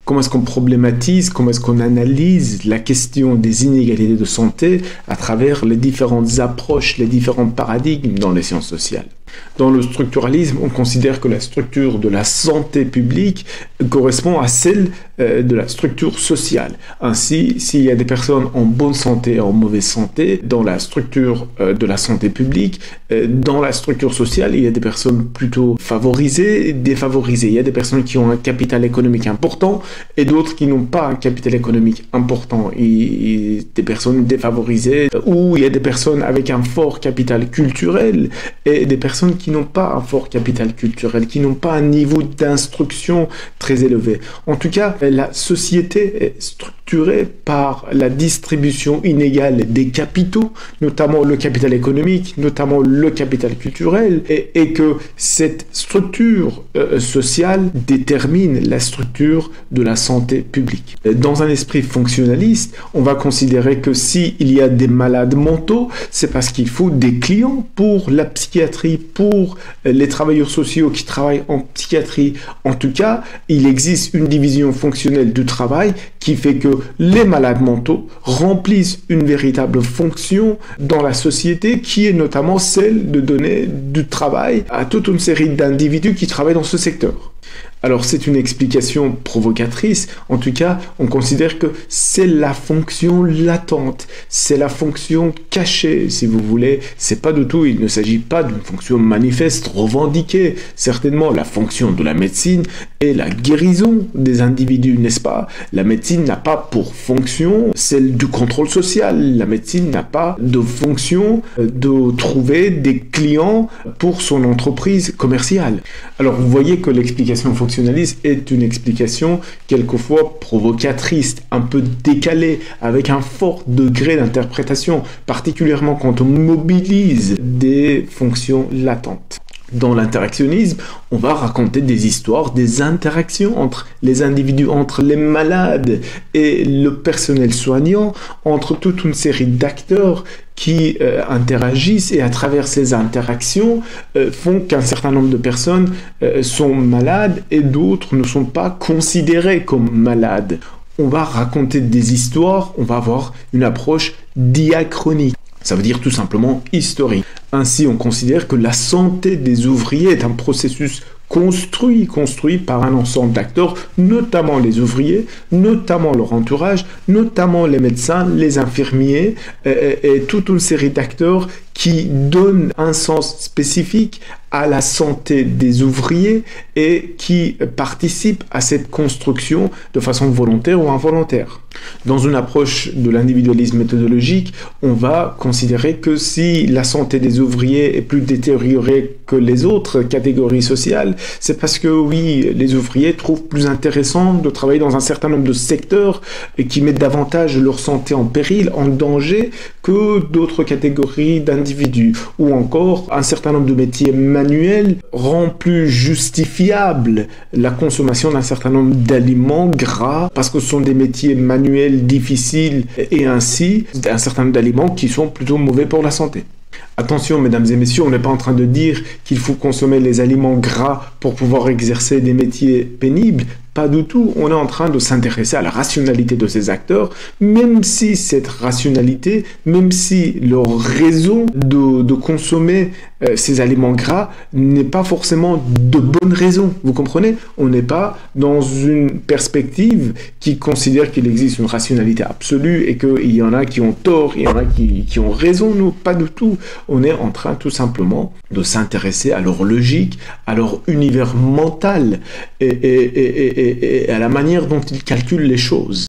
comment est-ce qu'on problématise, comment est-ce qu'on analyse la question des inégalités de santé à travers les différentes approches, les différents paradigmes dans les sciences sociales. Dans le structuralisme, on considère que la structure de la santé publique correspond à celle de la structure sociale. Ainsi, s'il y a des personnes en bonne santé et en mauvaise santé, dans la structure de la santé publique, dans la structure sociale, il y a des personnes plutôt favorisées, défavorisées. Il y a des personnes qui ont un capital économique important et d'autres qui n'ont pas un capital économique important. Et des personnes défavorisées, ou il y a des personnes avec un fort capital culturel et des personnes qui n'ont pas un fort capital culturel, qui n'ont pas un niveau d'instruction très élevé. En tout cas, la société est structurée par la distribution inégale des capitaux, notamment le capital économique, notamment le capital culturel, et que cette structure sociale détermine la structure de la santé publique. Dans un esprit fonctionnaliste, on va considérer que s'il y a des malades mentaux, c'est parce qu'il faut des clients pour la psychiatrie, pour les travailleurs sociaux qui travaillent en psychiatrie. En tout cas, il existe une division fonctionnelle du travail qui fait que les malades mentaux remplissent une véritable fonction dans la société qui est notamment celle de donner du travail à toute une série d'individus qui travaillent dans ce secteur. Alors c'est une explication provocatrice, en tout cas on considère que c'est la fonction latente, c'est la fonction cachée si vous voulez, c'est pas du tout, il ne s'agit pas d'une fonction manifeste, revendiquée, certainement la fonction de la médecine est la guérison des individus, n'est-ce pas? La médecine n'a pas pour fonction celle du contrôle social, la médecine n'a pas de fonction de trouver des clients pour son entreprise commerciale. Alors vous voyez que l'explication fonctionnaliste est une explication quelquefois provocatrice, un peu décalée, avec un fort degré d'interprétation, particulièrement quand on mobilise des fonctions latentes. Dans l'interactionnisme, on va raconter des histoires, des interactions entre les individus, entre les malades et le personnel soignant, entre toute une série d'acteurs qui interagissent et à travers ces interactions font qu'un certain nombre de personnes sont malades et d'autres ne sont pas considérées comme malades. On va raconter des histoires, on va avoir une approche diachronique. Ça veut dire tout simplement historique. Ainsi, on considère que la santé des ouvriers est un processus construit par un ensemble d'acteurs, notamment les ouvriers, notamment leur entourage, notamment les médecins, les infirmiers, et toute une série d'acteurs qui donnent un sens spécifique à la santé des ouvriers et qui participent à cette construction de façon volontaire ou involontaire. Dans une approche de l'individualisme méthodologique, on va considérer que si la santé des ouvriers est plus détériorée que les autres catégories sociales, c'est parce que oui, les ouvriers trouvent plus intéressant de travailler dans un certain nombre de secteurs et qui mettent davantage leur santé en péril, en danger, que d'autres catégories d'individus. Ou encore, un certain nombre de métiers manuels rend plus justifiable la consommation d'un certain nombre d'aliments gras parce que ce sont des métiers manuels difficiles et ainsi un certain nombre d'aliments qui sont plutôt mauvais pour la santé. Attention, mesdames et messieurs, on n'est pas en train de dire qu'il faut consommer les aliments gras pour pouvoir exercer des métiers pénibles. Pas du tout. On est en train de s'intéresser à la rationalité de ces acteurs, même si cette rationalité, même si leur raison de consommer ces aliments gras n'est pas forcément de bonnes raisons. Vous comprenez? On n'est pas dans une perspective qui considère qu'il existe une rationalité absolue et qu'il y en a qui ont tort, il y en a qui ont raison. Non, pas du tout. On est en train tout simplement de s'intéresser à leur logique, à leur univers mental et à la manière dont ils calculent les choses.